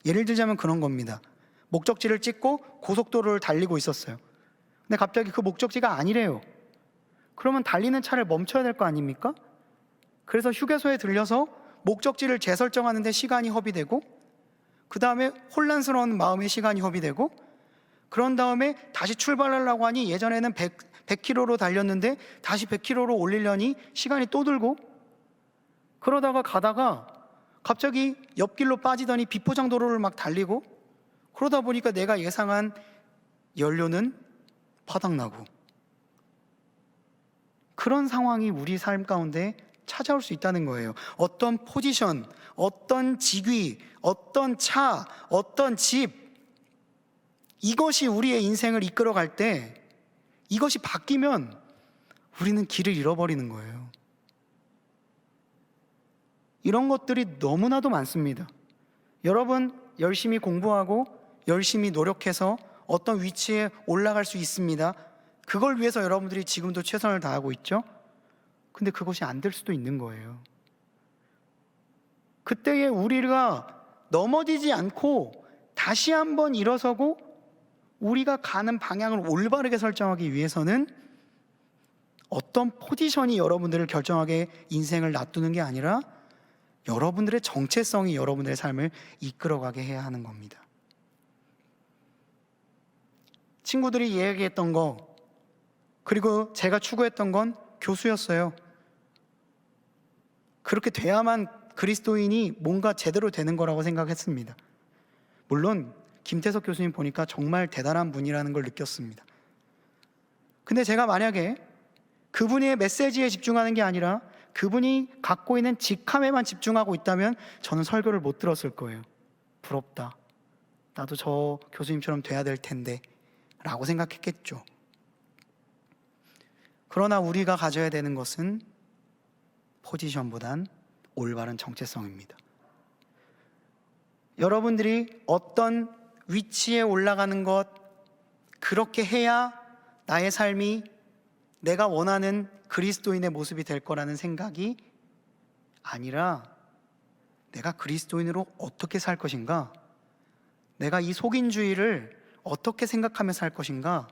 예를 들자면 그런 겁니다. 목적지를 찍고 고속도로를 달리고 있었어요. 근데 갑자기 그 목적지가 아니래요. 그러면 달리는 차를 멈춰야 될 거 아닙니까? 그래서 휴게소에 들려서 목적지를 재설정하는데 시간이 허비되고, 그 다음에 혼란스러운 마음의 시간이 허비되고, 그런 다음에 다시 출발하려고 하니 예전에는 100km로 달렸는데 다시 100km로 올리려니 시간이 또 들고, 그러다가 가다가 갑자기 옆길로 빠지더니 비포장도로를 막 달리고, 그러다 보니까 내가 예상한 연료는 바닥나고, 그런 상황이 우리 삶 가운데 찾아올 수 있다는 거예요. 어떤 포지션, 어떤 직위, 어떤 차, 어떤 집, 이것이 우리의 인생을 이끌어갈 때 이것이 바뀌면 우리는 길을 잃어버리는 거예요. 이런 것들이 너무나도 많습니다. 여러분 열심히 공부하고 열심히 노력해서 어떤 위치에 올라갈 수 있습니다. 그걸 위해서 여러분들이 지금도 최선을 다하고 있죠. 근데 그것이 안 될 수도 있는 거예요. 그때에 우리가 넘어지지 않고 다시 한번 일어서고 우리가 가는 방향을 올바르게 설정하기 위해서는 어떤 포지션이 여러분들을 결정하게 인생을 놔두는 게 아니라 여러분들의 정체성이 여러분들의 삶을 이끌어가게 해야 하는 겁니다. 친구들이 이야기했던 거, 그리고 제가 추구했던 건 교수였어요. 그렇게 돼야만 그리스도인이 뭔가 제대로 되는 거라고 생각했습니다. 물론 김태석 교수님 보니까 정말 대단한 분이라는 걸 느꼈습니다. 근데 제가 만약에 그분의 메시지에 집중하는 게 아니라 그분이 갖고 있는 직함에만 집중하고 있다면 저는 설교를 못 들었을 거예요. 부럽다. 나도 저 교수님처럼 돼야 될 텐데 라고 생각했겠죠. 그러나 우리가 가져야 되는 것은 포지션보단 올바른 정체성입니다. 여러분들이 어떤 위치에 올라가는 것, 그렇게 해야 나의 삶이 내가 원하는 그리스도인의 모습이 될 거라는 생각이 아니라 내가 그리스도인으로 어떻게 살 것인가, 내가 이 속인주의를 어떻게 생각하며 살 것인가,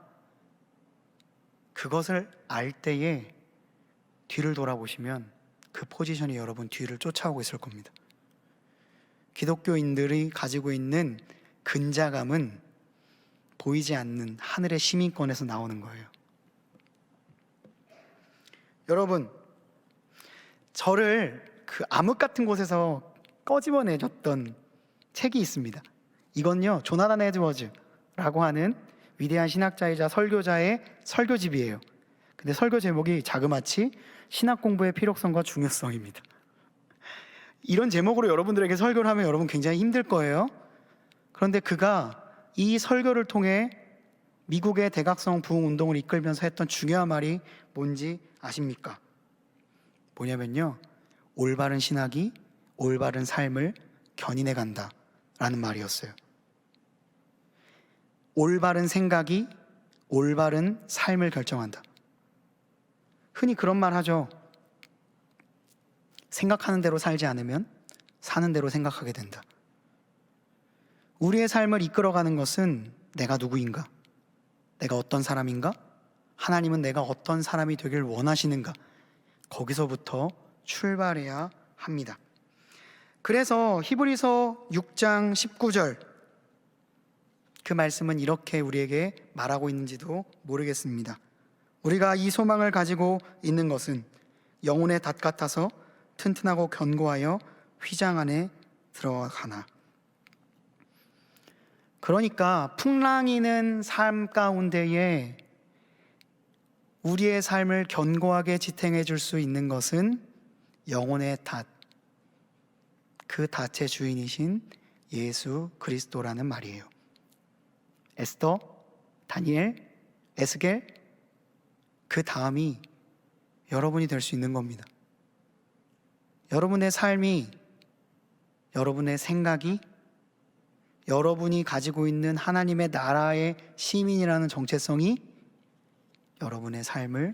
그것을 알 때에 뒤를 돌아보시면 그 포지션이 여러분 뒤를 쫓아오고 있을 겁니다. 기독교인들이 가지고 있는 근자감은 보이지 않는 하늘의 시민권에서 나오는 거예요. 여러분, 저를 그 암흑 같은 곳에서 꺼집어내줬던 책이 있습니다. 이건요, 조나단 에드워즈라고 하는 위대한 신학자이자 설교자의 설교집이에요. 근데 설교 제목이 자그마치 신학 공부의 필요성과 중요성입니다. 이런 제목으로 여러분들에게 설교를 하면 여러분 굉장히 힘들 거예요. 그런데 그가 이 설교를 통해 미국의 대각성 부흥 운동을 이끌면서 했던 중요한 말이 뭔지 아십니까? 뭐냐면요, 올바른 신학이 올바른 삶을 견인해 간다 라는 말이었어요. 올바른 생각이 올바른 삶을 결정한다. 흔히 그런 말 하죠. 생각하는 대로 살지 않으면 사는 대로 생각하게 된다. 우리의 삶을 이끌어가는 것은 내가 누구인가? 내가 어떤 사람인가? 하나님은 내가 어떤 사람이 되길 원하시는가? 거기서부터 출발해야 합니다. 그래서 히브리서 6장 19절 그 말씀은 이렇게 우리에게 말하고 있는지도 모르겠습니다. 우리가 이 소망을 가지고 있는 것은 영혼의 닷 같아서 튼튼하고 견고하여 휘장 안에 들어가나. 그러니까 풍랑이는 삶 가운데에 우리의 삶을 견고하게 지탱해 줄 수 있는 것은 영혼의 닷, 그 닷의 주인이신 예수 그리스도라는 말이에요. 에스더, 다니엘, 에스겔, 그 다음이 여러분이 될 수 있는 겁니다. 여러분의 삶이, 여러분의 생각이 여러분이 가지고 있는 하나님의 나라의 시민이라는 정체성이 여러분의 삶을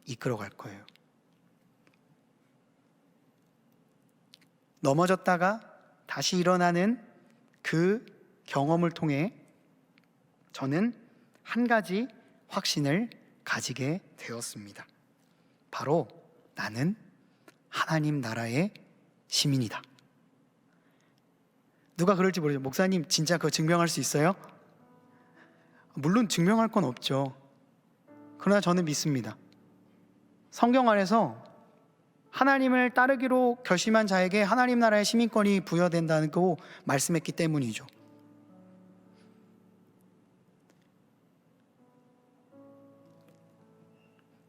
이끌어갈 거예요. 넘어졌다가 다시 일어나는 그 경험을 통해 저는 한 가지 확신을 가지게 되었습니다. 바로 나는 하나님 나라의 시민이다. 누가 그럴지 모르죠. 목사님 진짜 그거 증명할 수 있어요? 물론 증명할 건 없죠. 그러나 저는 믿습니다. 성경 안에서 하나님을 따르기로 결심한 자에게 하나님 나라의 시민권이 부여된다는 거 말씀했기 때문이죠.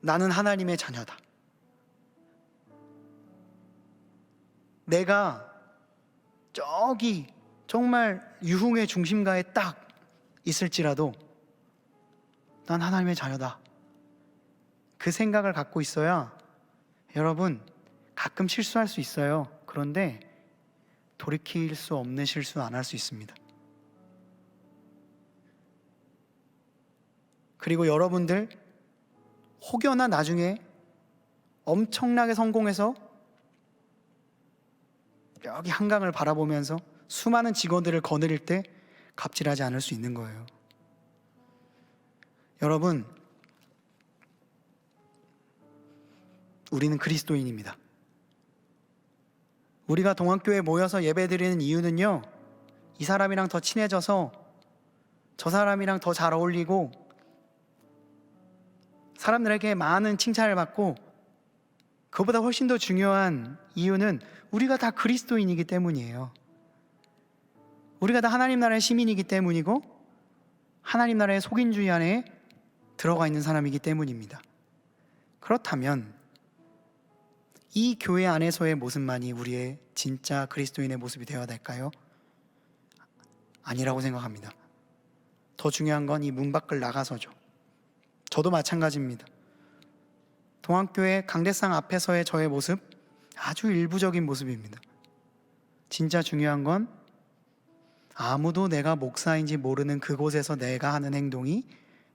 나는 하나님의 자녀다. 내가 저기 정말 유흥의 중심가에 딱 있을지라도 난 하나님의 자녀다. 그 생각을 갖고 있어야 여러분 가끔 실수할 수 있어요. 그런데 돌이킬 수 없는 실수 안 할 수 있습니다. 그리고 여러분들 혹여나 나중에 엄청나게 성공해서 여기 한강을 바라보면서 수많은 직원들을 거느릴 때 갑질하지 않을 수 있는 거예요. 여러분, 우리는 그리스도인입니다. 우리가 동학교에 모여서 예배드리는 이유는요, 이 사람이랑 더 친해져서 저 사람이랑 더 잘 어울리고 사람들에게 많은 칭찬을 받고, 그것보다 훨씬 더 중요한 이유는 우리가 다 그리스도인이기 때문이에요. 우리가 다 하나님 나라의 시민이기 때문이고 하나님 나라의 속인주의 안에 들어가 있는 사람이기 때문입니다. 그렇다면 이 교회 안에서의 모습만이 우리의 진짜 그리스도인의 모습이 되어야 될까요? 아니라고 생각합니다. 더 중요한 건 이 문 밖을 나가서죠. 저도 마찬가지입니다. 동학교의 강대상 앞에서의 저의 모습, 아주 일부적인 모습입니다. 진짜 중요한 건 아무도 내가 목사인지 모르는 그곳에서 내가 하는 행동이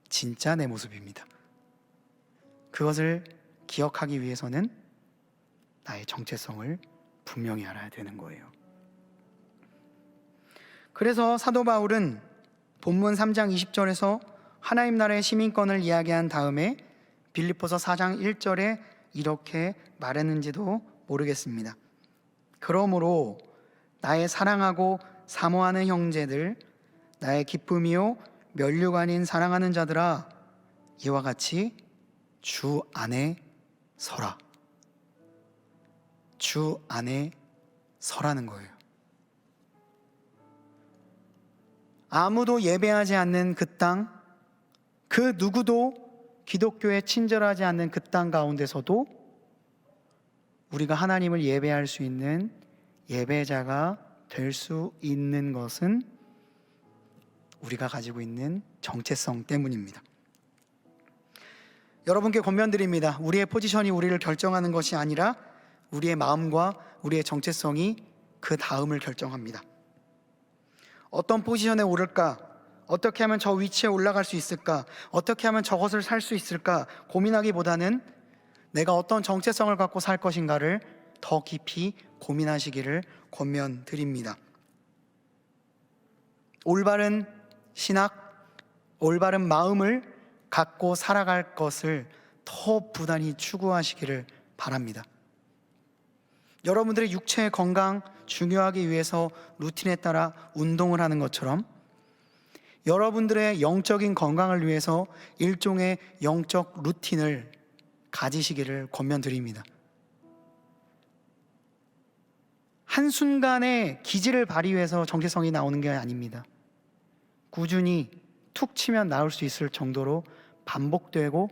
진짜 내 모습입니다. 그것을 기억하기 위해서는 나의 정체성을 분명히 알아야 되는 거예요. 그래서 사도 바울은 본문 3장 20절에서 하나님 나라의 시민권을 이야기한 다음에 빌립보서 4장 1절에 이렇게 말했는지도 모르겠습니다. 그러므로 나의 사랑하고 사모하는 형제들, 나의 기쁨이요 면류가 아닌 사랑하는 자들아, 이와 같이 주 안에 서라. 주 안에 서라는 거예요. 아무도 예배하지 않는 그 땅, 그 누구도 기독교에 친절하지 않는 그 땅 가운데서도 우리가 하나님을 예배할 수 있는 예배자가 될 수 있는 것은 우리가 가지고 있는 정체성 때문입니다. 여러분께 권면드립니다. 우리의 포지션이 우리를 결정하는 것이 아니라 우리의 마음과 우리의 정체성이 그 다음을 결정합니다. 어떤 포지션에 오를까? 어떻게 하면 저 위치에 올라갈 수 있을까? 어떻게 하면 저것을 살 수 있을까? 고민하기보다는 내가 어떤 정체성을 갖고 살 것인가를 더 깊이 고민하시기를 권면드립니다. 올바른 신학, 올바른 마음을 갖고 살아갈 것을 더 부단히 추구하시기를 바랍니다. 여러분들의 육체의 건강 중요하기 위해서 루틴에 따라 운동을 하는 것처럼 여러분들의 영적인 건강을 위해서 일종의 영적 루틴을 가지시기를 권면드립니다. 한순간에 기질을 발휘해서 정체성이 나오는 게 아닙니다. 꾸준히 툭 치면 나올 수 있을 정도로 반복되고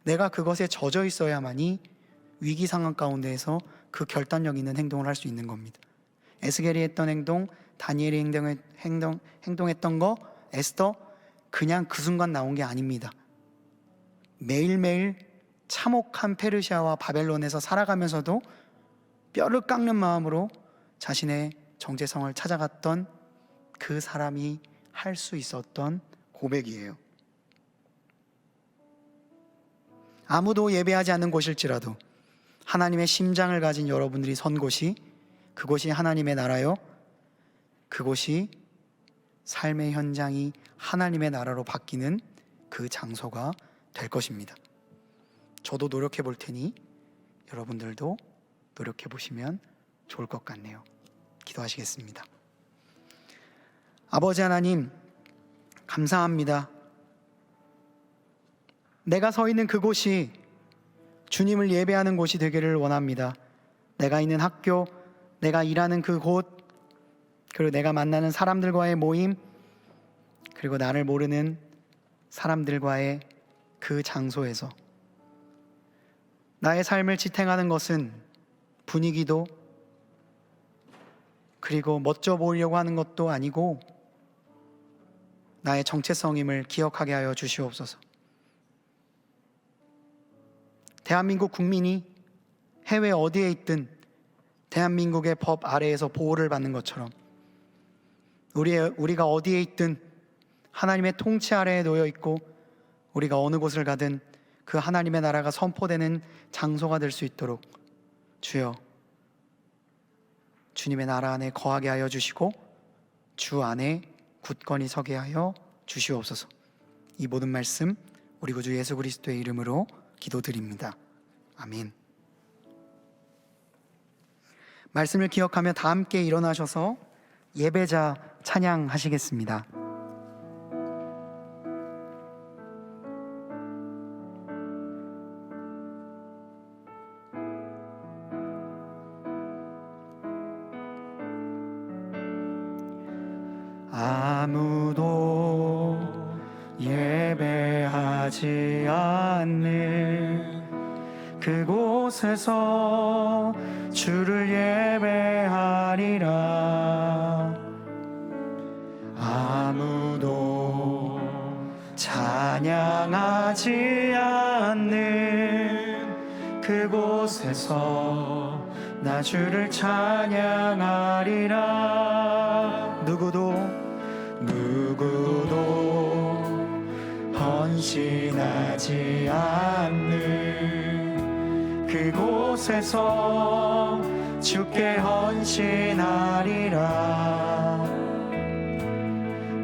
내가 그것에 젖어 있어야만이 위기 상황 가운데에서 그 결단력 있는 행동을 할 수 있는 겁니다. 에스겔이 했던 행동, 다니엘이 행동했던 거, 에스더, 그냥 그 순간 나온 게 아닙니다. 매일매일 참혹한 페르시아와 바벨론에서 살아가면서도 뼈를 깎는 마음으로 자신의 정체성을 찾아갔던 그 사람이 할 수 있었던 고백이에요. 아무도 예배하지 않는 곳일지라도 하나님의 심장을 가진 여러분들이 선 곳이, 그곳이 하나님의 나라요, 그곳이 삶의 현장이 하나님의 나라로 바뀌는 그 장소가 될 것입니다. 저도 노력해 볼 테니 여러분들도 노력해 보시면 좋을 것 같네요. 기도하시겠습니다. 아버지 하나님, 감사합니다. 내가 서 있는 그곳이 주님을 예배하는 곳이 되기를 원합니다. 내가 있는 학교, 내가 일하는 그곳, 그리고 내가 만나는 사람들과의 모임, 그리고 나를 모르는 사람들과의 그 장소에서 나의 삶을 지탱하는 것은 분위기도, 그리고 멋져 보이려고 하는 것도 아니고 나의 정체성임을 기억하게 하여 주시옵소서. 대한민국 국민이 해외 어디에 있든 대한민국의 법 아래에서 보호를 받는 것처럼 우리가 어디에 있든 하나님의 통치 아래에 놓여 있고 우리가 어느 곳을 가든 그 하나님의 나라가 선포되는 장소가 될 수 있도록 주여 주님의 나라 안에 거하게 하여 주시고 주 안에 굳건히 서게 하여 주시옵소서. 이 모든 말씀 우리 구주 예수 그리스도의 이름으로 기도드립니다. 아멘. 말씀을 기억하며 다 함께 일어나셔서 예배자 찬양하시겠습니다. 아무도 예배하지 않는 그곳에서 주를 예배하리라. 아무도 찬양하지 않는 그곳에서 나 주를 찬양하리라. 누구도 헌신하지 않는 그곳에서 주께 헌신하리라.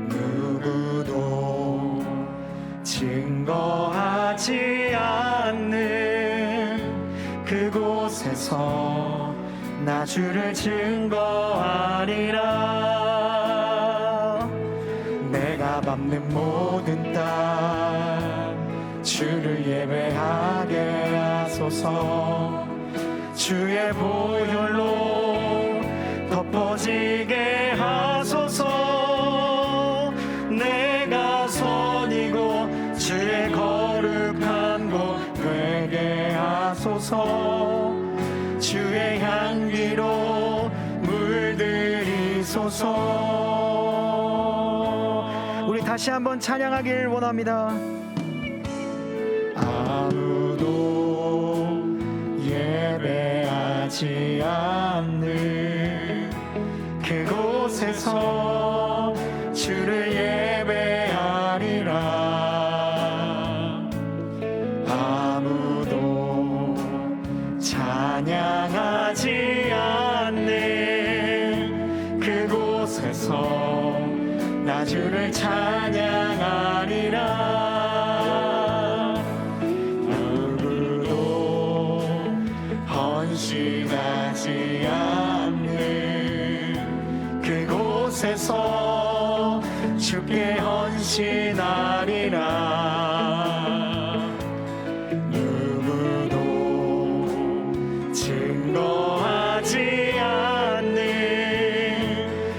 누구도 증거하지 않는 그곳에서 나 주를 증거하리라. 내가 밟는 모든 땅 주를 예배하게 하소서. 주의 보혈로 덮어지게 하소서. 내가 선이고 주의 거룩한 곳 되게 하소서. 주의 향기로 물들이소서. 우리 다시 한번 찬양하길 원합니다. 아무도 예배하지 않는 그곳에서 주를 예배하리라. 아무도 찬양하지 않는 그곳에서 나 주를 찬양하리라. 헌신하지 않는 그곳에서 주께 헌신하리라. 누구도 증거하지 않는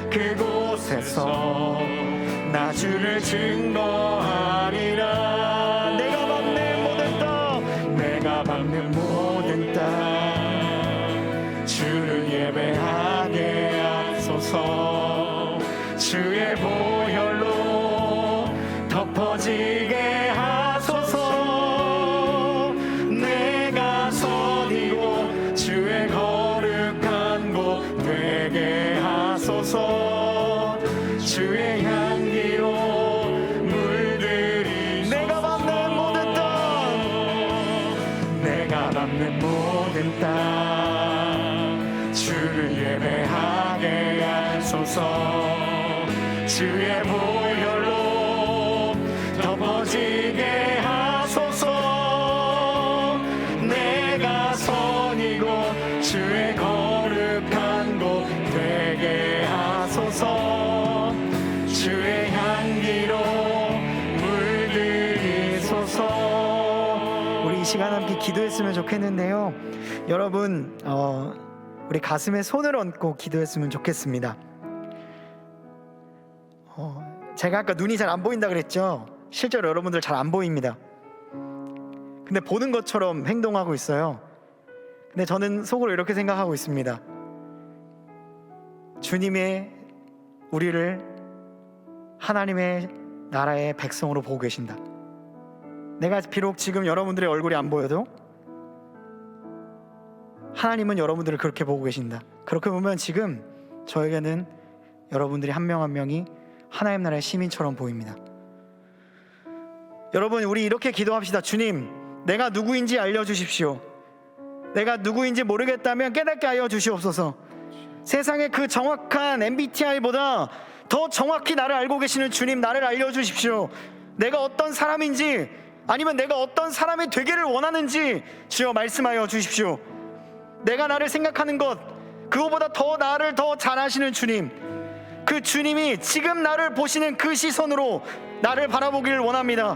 그곳에서 나 주를 증거하리라. 내가 밟는 모든 땅, 내가 밟는 모든 땅 주를 예배하게 하소서. 주의 보혈로 덮어지게 하소서. 내가 선이고 주의 거룩한 곳 되게 하소서. 주의 향기로 물들이 내가 밟는 모든 땅, 내가 밟는 모든 땅 주를 예배하게 하소서. 주의 보혈로 덮어지게 하소서. 내가 선이고 주의 거룩한 곳 되게 하소서. 주의 향기로 물들이소서. 우리 이 시간 함께 기도했으면 좋겠는데요. 여러분 우리 가슴에 손을 얹고 기도했으면 좋겠습니다. 제가 아까 눈이 잘 안 보인다 그랬죠? 실제로 여러분들 잘 안 보입니다. 근데 보는 것처럼 행동하고 있어요. 근데 저는 속으로 이렇게 생각하고 있습니다. 주님의 우리를 하나님의 나라의 백성으로 보고 계신다. 내가 비록 지금 여러분들의 얼굴이 안 보여도 하나님은 여러분들을 그렇게 보고 계신다. 그렇게 보면 지금 저에게는 여러분들이 한 명 한 명이 하나님 나라의 시민처럼 보입니다. 여러분, 우리 이렇게 기도합시다. 주님, 내가 누구인지 알려주십시오. 내가 누구인지 모르겠다면 깨닫게 하여 주시옵소서. 세상의 그 정확한 MBTI보다 더 정확히 나를 알고 계시는 주님, 나를 알려주십시오. 내가 어떤 사람인지, 아니면 내가 어떤 사람이 되기를 원하는지 주여 말씀하여 주십시오. 내가 나를 생각하는 것, 그거보다 더 나를 더 잘 아시는 주님, 그 주님이 지금 나를 보시는 그 시선으로 나를 바라보기를 원합니다.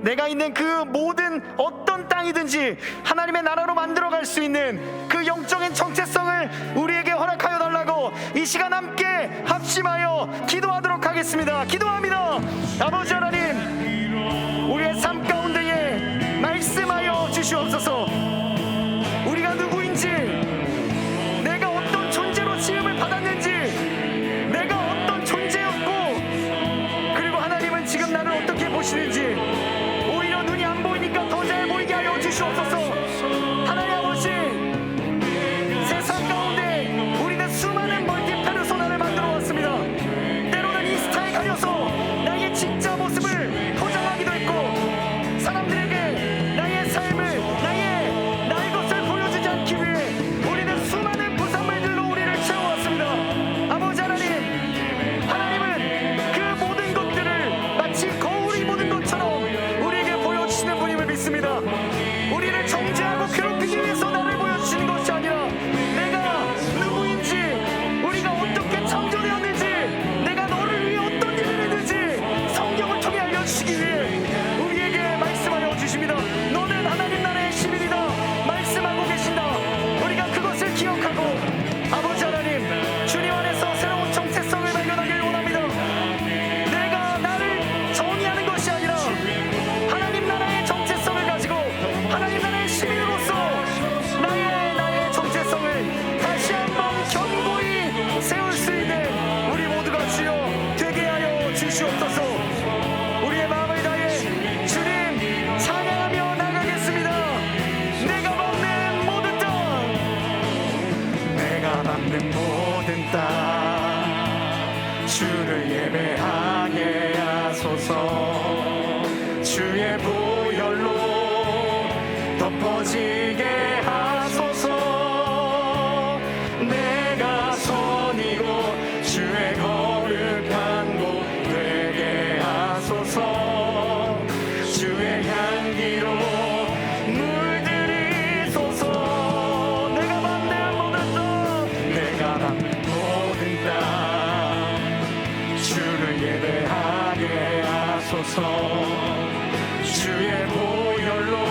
내가 있는 그 모든 어떤 땅이든지 하나님의 나라로 만들어갈 수 있는 그 영적인 정체성을 우리에게 허락하여 달라고 이 시간 함께 합심하여 기도하도록 하겠습니다. 기도합니다. 아버지 하나님, 우리의 삶 가운데에 말씀하여 주시옵소서. 우리가 누구인지, 내가 어떤 존재로 지음을 받았는지, 내가 어떤 존재였고, 그리고 하나님은 지금 나를 어떻게 보시는지, 오히려 눈이 안 보이니까 더 잘 보이게 하여 주시옵소서. 하나님 아버지, 세상 가운데 우리는 수많은 멀티페르소나를 만들어 왔습니다. 때로는 인스타에 가려서 나의 진짜 모습을 포장하기도 했고, 사람들에게 나의 삶을, 나의 것을 보여주지 않기 위해 우리는 수많은 부산물들로 우리를 채워왔습니다. 아버지 하나님, 하나님은 그 모든 것들을 마치 거울이 보는 것처럼 우리에게 보여주시는 분임을 믿습니다. 우리를 정죄하고 괴롭히기 위해서 나를 보여주시는 것이 아니라, 내가 누구인지, 우리가 어떻게 창조되었는지, 내가 너를 위해 어떤 일을 했는지 성경을 통해 알려주시기 위해 우리에게 말씀하여 주십니다. 너는 하나님 나라의 시민이다 말씀하고 계신다. 우리가 그것을 기억하고, 아버지 하나님, 주님 안에서 새로운 정체성을 발견하길 원합니다. 내가 나를 정의하는 것이 아니라 하나님 나라의 정체성을 가지고 하나님 나라의 시민으로서 나의 정체성을 다시 한번 견고히 세울 수 있는 우리 모두가 주여 되게 하여 주시옵소서. 우리의 마음을 다해 주님 찬양하며 나가겠습니다. 내가 밟는 모든 땅, 내가 밟는 모든 땅, 주를 예배하게 하소서. 주의 보혈로 덮어지게 하소서. 내가 선이고 주의 거룩한 곳 되게 하소서. 주의 향기로 물들이소서. 내가 밟는 모든 땅, 내가 밟는 모든 땅, 주를 예배하게 하소서. 주의 보혈로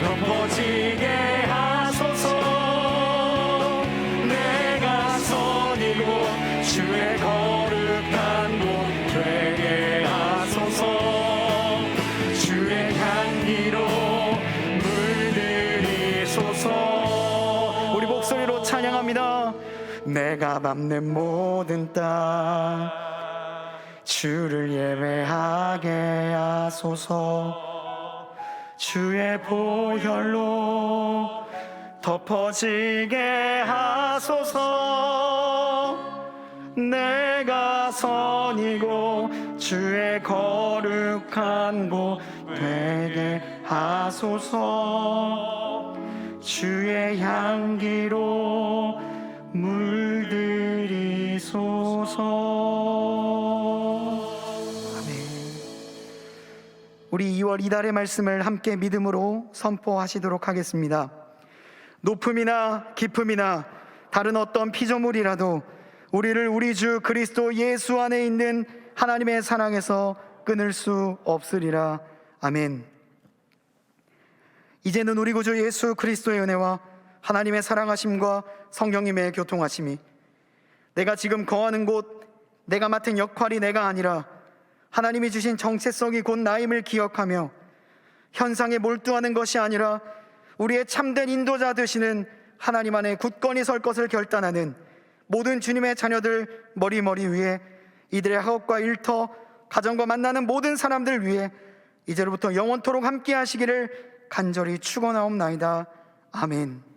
덮어지게 하소서. 내가 선이고 주의 거룩한 곳 되게 하소서. 주의 향기로 물들이소서. 우리 목소리로 찬양합니다. 내가 밟는 모든 땅, 주를 예배하게 하소서. 주의 보혈로 덮어지게 하소서. 내가 선이고 주의 거룩한 곳 되게 하소서. 주의 향기로 물들이소서. 우리 2월 이달의 말씀을 함께 믿음으로 선포하시도록 하겠습니다. 높음이나 깊음이나 다른 어떤 피조물이라도 우리를 우리 주 그리스도 예수 안에 있는 하나님의 사랑에서 끊을 수 없으리라. 아멘. 이제는 우리 구주 예수 그리스도의 은혜와 하나님의 사랑하심과 성령님의 교통하심이, 내가 지금 거하는 곳, 내가 맡은 역할이 내가 아니라 하나님이 주신 정체성이 곧 나임을 기억하며 현상에 몰두하는 것이 아니라 우리의 참된 인도자 되시는 하나님 안에 굳건히 설 것을 결단하는 모든 주님의 자녀들 머리머리 위에, 이들의 학업과 일터, 가정과 만나는 모든 사람들 위해 이제로부터 영원토록 함께 하시기를 간절히 축원하옵나이다. 아멘.